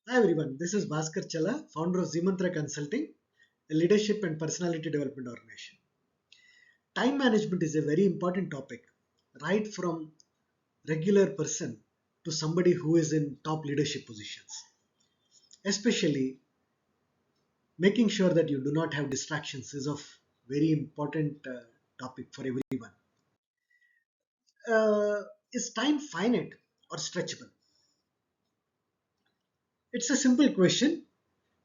Hi everyone, this is Bhaskar Challa, founder of Zimantra Consulting, a leadership and personality development organization. Time management is a very important topic, right from regular person to somebody who is in top leadership positions. Especially making sure that you do not have distractions is of very important topic for everyone. Uh, is time finite or stretchable? It's a simple question,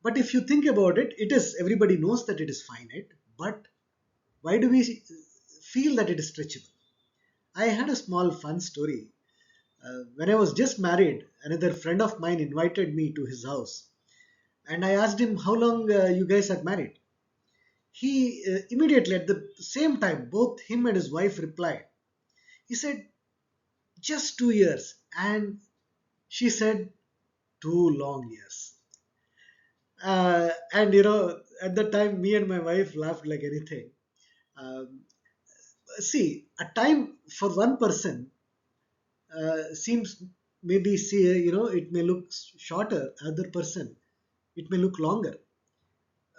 but if you think about it, it is everybody knows that it is finite, but why do we feel that it is stretchable? I had a small fun story. When I was just married, another friend of mine invited me to his house, and I asked him how long you guys are married. He immediately, at the same time, both him and his wife replied. He said, just 2 years. And she said, 2 long years. And at that time, me and my wife laughed like anything. Um, See, a time for one person seems maybe see it may look shorter, other person it may look longer.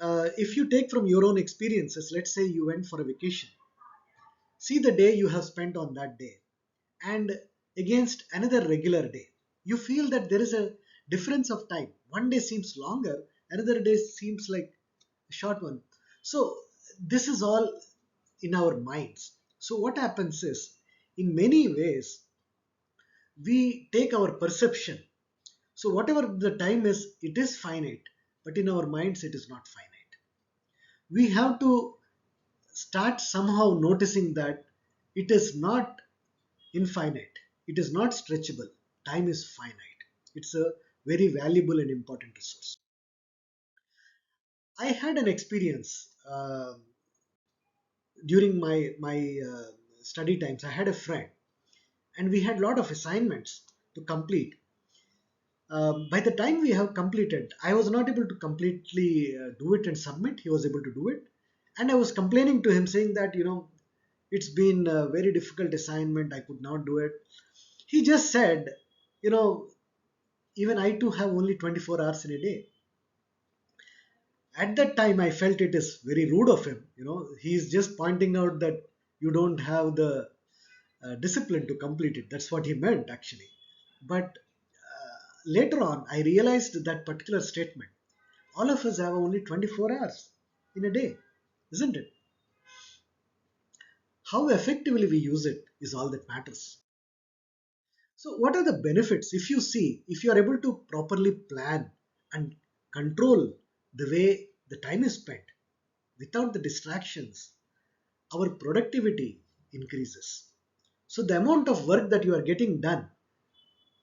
If you take from your own experiences, let's say you went for a vacation, see the day you have spent on that day and against another regular day, you feel that there is a difference of time. One day seems longer, another day seems like a short one. So this is all in our minds. So what happens is, in many ways, we take our perception. So whatever the time is, it is finite, but in our minds, it is not finite. We have to start somehow noticing that it is not infinite, it is not stretchable. Time is finite. It's a very valuable and important resource. I had an experience during my study times. I had a friend, and we had a lot of assignments to complete. By the time we have completed, I was not able to completely do it and submit. He was able to do it. And I was complaining to him saying that, it's been a very difficult assignment. I could not do it. He just said, you know, even I too have only 24 hours in a day. At that time, I felt it is very rude of him. He's just pointing out that you don't have the discipline to complete it. That's what he meant, actually. But later on, I realized that particular statement. All of us have only 24 hours in a day, isn't it? How effectively we use it is all that matters. So, what are the benefits if you see, if you are able to properly plan and control the way the time is spent without the distractions? Our productivity increases. So, the amount of work that you are getting done,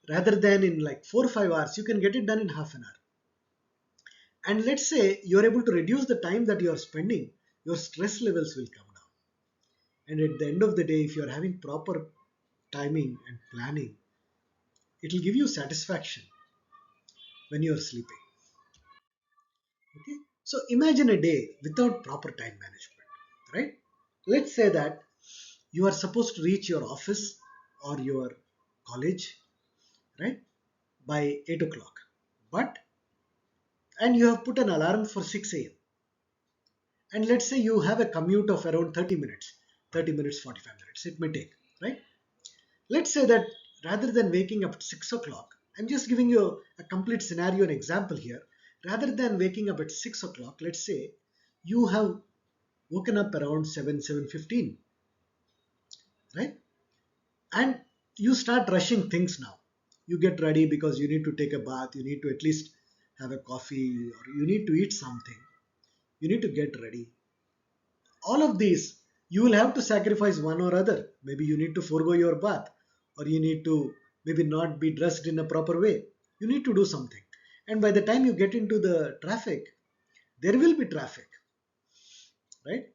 rather than in like 4 or 5 hours, you can get it done in half an hour. And let's say you're able to reduce the time that you are spending, your stress levels will come down. And at the end of the day, if you're having proper timing and planning, it will give you satisfaction when you're sleeping. Okay? So imagine a day without proper time management, right? Let's say that you are supposed to reach your office or your college, right, by 8 o'clock. But, and you have put an alarm for 6 a.m. And let's say you have a commute of around 30 minutes, 30 minutes, 45 minutes, it may take, right? Let's say that rather than waking up at 6 o'clock, I'm just giving you a complete scenario and example here. Rather than waking up at 6 o'clock, let's say you have woken up around 7, 7:15, right? And you start rushing things now. You get ready because you need to take a bath, you need to at least have a coffee, or you need to eat something. You need to get ready. All of these, you will have to sacrifice one or other. Maybe you need to forego your bath, or you need to maybe not be dressed in a proper way. You need to do something. And by the time you get into the traffic, there will be traffic, right?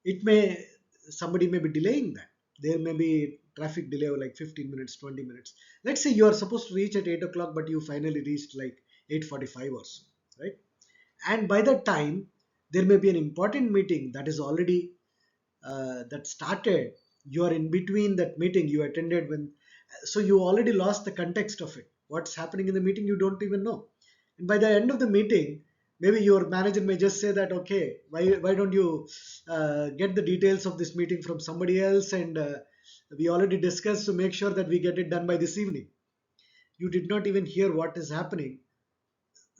It may, somebody may be delaying that. There may be traffic delay of like 15 minutes, 20 minutes. Let's say you are supposed to reach at 8 o'clock, but you finally reached like 8:45 or so, right? And by that time, there may be an important meeting that is already that started. You are in between that meeting you attended when, so you already lost the context of it. What's happening in the meeting, you don't even know. And by the end of the meeting, maybe your manager may just say that, okay, why don't you get the details of this meeting from somebody else, and we already discussed to make sure that we get it done by this evening. You did not even hear what is happening.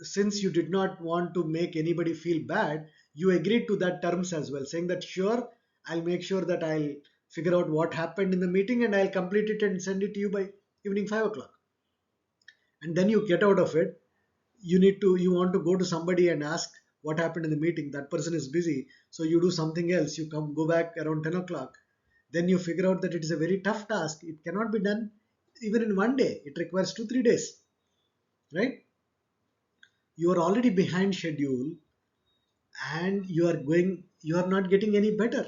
Since you did not want to make anybody feel bad, you agreed to that terms as well, saying that sure, I'll make sure that I'll figure out what happened in the meeting and I'll complete it and send it to you by evening 5 o'clock. And then you get out of it. You want to go to somebody and ask what happened in the meeting. That person is busy, so you do something else. You go back around 10 o'clock. Then you figure out that it is a very tough task. It cannot be done even in one day. It requires 2 3 days, right? You are already behind schedule, and you are not getting any better.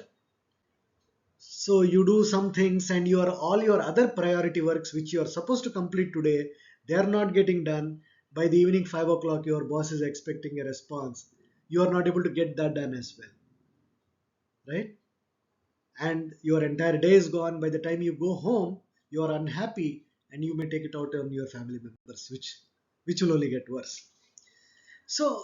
So you do some things, and all your other priority works which you are supposed to complete today, they are not getting done. By the evening 5 o'clock, your boss is expecting a response. You are not able to get that done as well, right? And your entire day is gone. By the time you go home, you are unhappy, and you may take it out on your family members, which will only get worse. So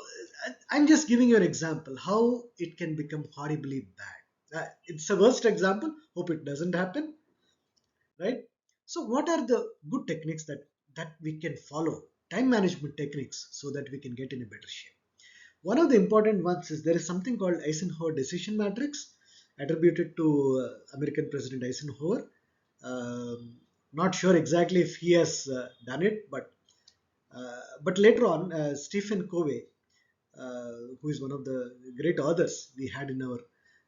I'm just giving you an example how it can become horribly bad. It's a worst example. Hope it doesn't happen, right? So what are the good techniques that we can follow? Time management techniques so that we can get in a better shape. One of the important ones is there is something called Eisenhower decision matrix, attributed to American President Eisenhower. Not sure exactly if he has done it, but later on, Stephen Covey, who is one of the great authors we had in our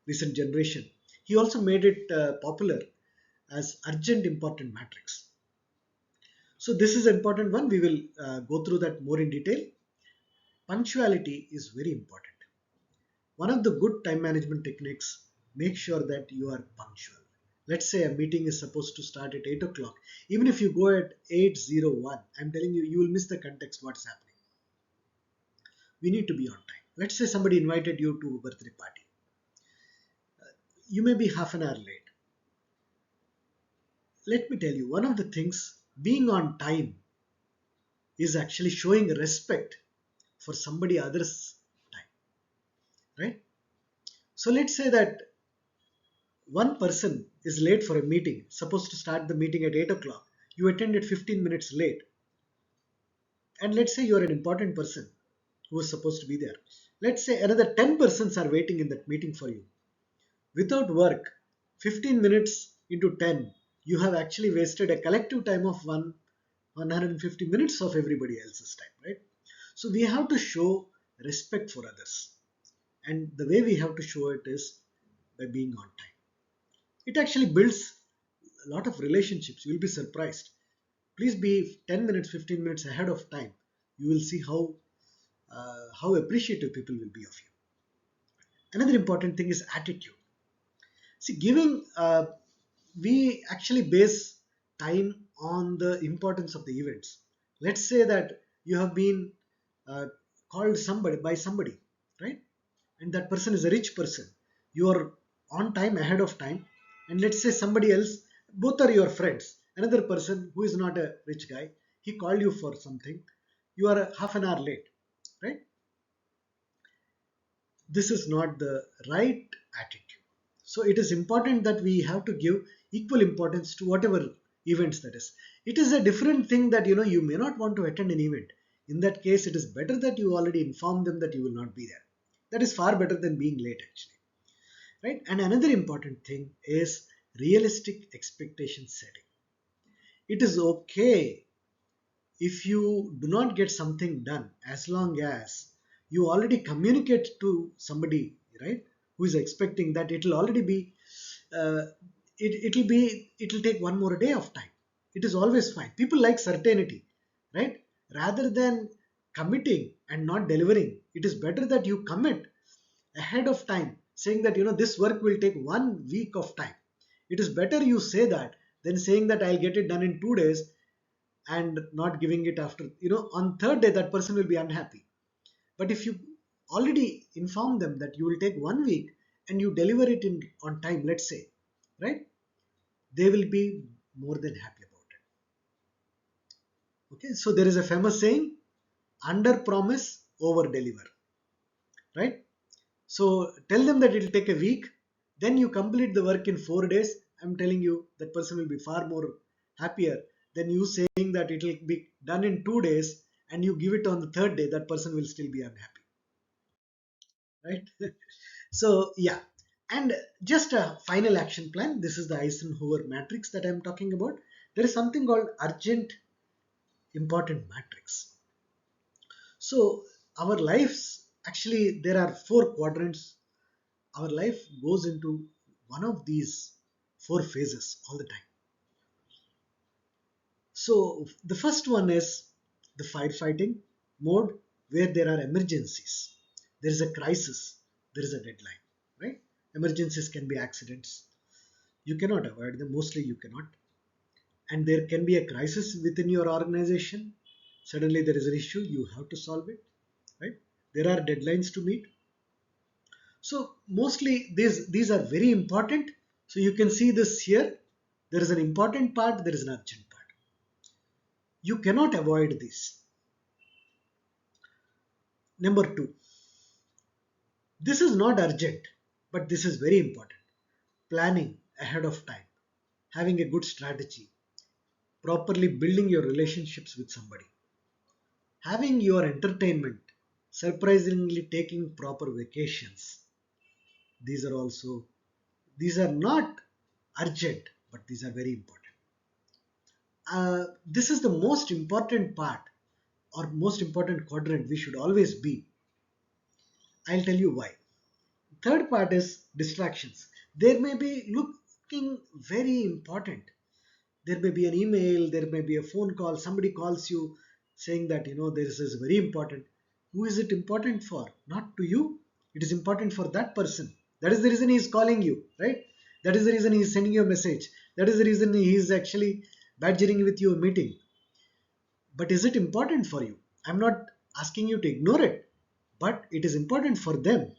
recent generation, he also made it popular as urgent important matrix. So this is an important one. We will go through that more in detail. Punctuality is very important. One of the good time management techniques, make sure that you are punctual. Let's say a meeting is supposed to start at 8 o'clock. Even if you go at 8:01, I'm telling you, you will miss the context what's happening. We need to be on time. Let's say somebody invited you to a birthday party. You may be half an hour late. Let me tell you, one of the things, being on time is actually showing respect for somebody else's time, right? So let's say that one person is late for a meeting, supposed to start the meeting at 8 o'clock. You attended 15 minutes late. And let's say you're an important person who is supposed to be there. Let's say another 10 persons are waiting in that meeting for you. Without work, 15 minutes into 10, you have actually wasted a collective time of 150 minutes of everybody else's time, right? So we have to show respect for others. And the way we have to show it is by being on time. It actually builds a lot of relationships. You will be surprised. Please be 10 minutes, 15 minutes ahead of time. You will see how appreciative people will be of you. Another important thing is attitude. See, we actually base time on the importance of the events. Let's say that you have been uh, called somebody by somebody, right? And that person is a rich person. You are on time, ahead of time. And let's say somebody else, both are your friends. Another person who is not a rich guy, he called you for something. You are half an hour late, right? This is not the right attitude. So it is important that we have to give equal importance to whatever events that is. It is a different thing that you may not want to attend an event. In that case, it is better that you already inform them that you will not be there. That is far better than being late, actually, right? And another important thing is realistic expectation setting. It is okay if you do not get something done, as long as you already communicate to somebody, right, who is expecting that it will already be uh, it will take one more day of time. It is always fine. People like certainty, right? Rather than committing and not delivering, it is better that you commit ahead of time, saying that this work will take 1 week of time. It is better you say that than saying that I'll get it done in 2 days and not giving it after. On third day that person will be unhappy. But if you already inform them that you will take 1 week and you deliver it in on time, let's say, right, they will be more than happy about it. Okay, so there is a famous saying, under promise, over deliver, right? So tell them that it will take a week, then you complete the work in 4 days. I'm telling you that person will be far more happier than you saying that it will be done in 2 days and you give it on the third day, that person will still be unhappy, right? So yeah, and just a final action plan. This is the Eisenhower matrix that I'm talking about. There is something called urgent important matrix. So our lives, actually there are four quadrants. Our life goes into one of these four phases all the time. So the first one is the firefighting mode, where there are emergencies. There is a crisis, there is a deadline, right? Emergencies can be accidents. You cannot avoid them, mostly you cannot. And there can be a crisis within your organization. Suddenly there is an issue, you have to solve it, right? There are deadlines to meet. So mostly these are very important. So you can see this here. There is an important part, there is an urgent part. You cannot avoid this. Number two, this is not urgent, but this is very important. Planning ahead of time, having a good strategy, properly building your relationships with somebody, having your entertainment, surprisingly taking proper vacations. These are also, these are not urgent, but these are very important. This is the most important part or most important quadrant we should always be. I'll tell you why. Third part is distractions. There may be looking very important. There may be an email, there may be a phone call, somebody calls you saying that this is very important. Who is it important for? Not to you. It is important for that person. That is the reason he is calling you, right? That is the reason he is sending you a message. That is the reason he is actually badgering with you a meeting. But is it important for you? I'm not asking you to ignore it, but it is important for them.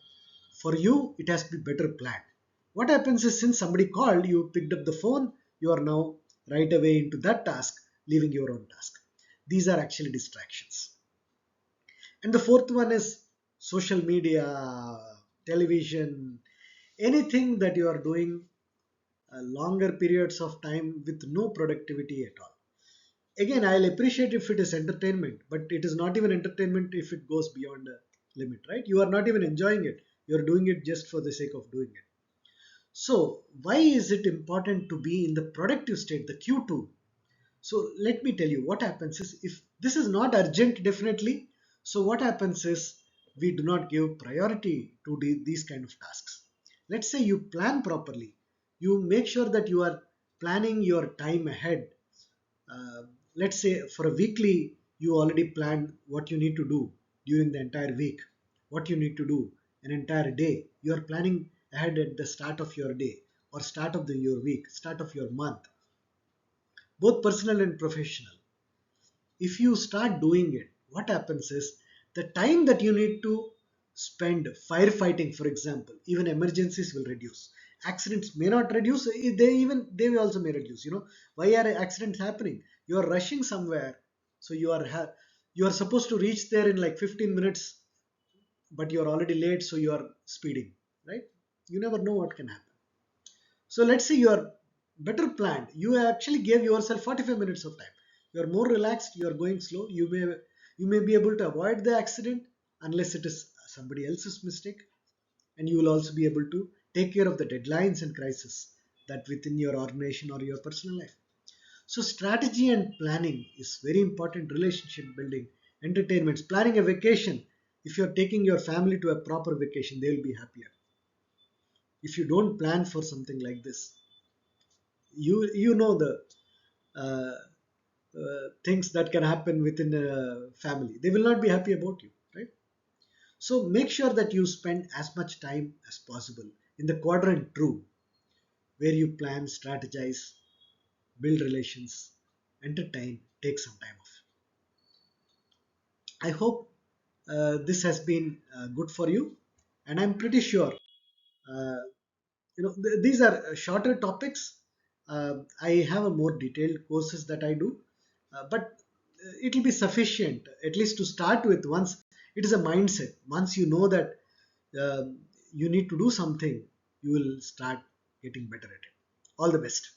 For you, it has to be better planned. What happens is, since somebody called, you picked up the phone, you are now right away into that task, leaving your own task. These are actually distractions. And the fourth one is social media, television, anything that you are doing longer periods of time with no productivity at all. Again, I'll appreciate if it is entertainment, but it is not even entertainment if it goes beyond a limit, right? You are not even enjoying it, you're doing it just for the sake of doing it. So why is it important to be in the productive state, the Q2? So let me tell you what happens is, if this is not urgent, definitely, so what happens is we do not give priority to these kind of tasks. Let's say you plan properly, you make sure that you are planning your time ahead. uh, let's say for a weekly, you already planned what you need to do during the entire week, what you need to do an entire day. You are planning ahead at the start of your day, or start of your week, start of your month, both personal and professional. If you start doing it, what happens is, the time that you need to spend firefighting, for example, even emergencies will reduce. Accidents may not reduce, they also may reduce. Why are accidents happening? You are rushing somewhere, so you are supposed to reach there in like 15 minutes, but you are already late, so you are speeding, right? You never know what can happen. So let's say you are better planned. You actually gave yourself 45 minutes of time. You are more relaxed. You are going slow. You may be able to avoid the accident unless it is somebody else's mistake, and you will also be able to take care of the deadlines and crises that within your organization or your personal life. So strategy and planning is very important. Relationship building, entertainments, planning a vacation. If you are taking your family to a proper vacation, they will be happier. If you don't plan for something like this, you know the uh, things that can happen within a family, they will not be happy about you, right? So make sure that you spend as much time as possible in the quadrant true, where you plan, strategize, build relations, entertain, take some time off. I hope this has been good for you, and I'm pretty sure uh, these are shorter topics. I have a more detailed courses that I do, but it will be sufficient, at least to start with. Once it is a mindset, once you know that you need to do something, you will start getting better at it. All the best.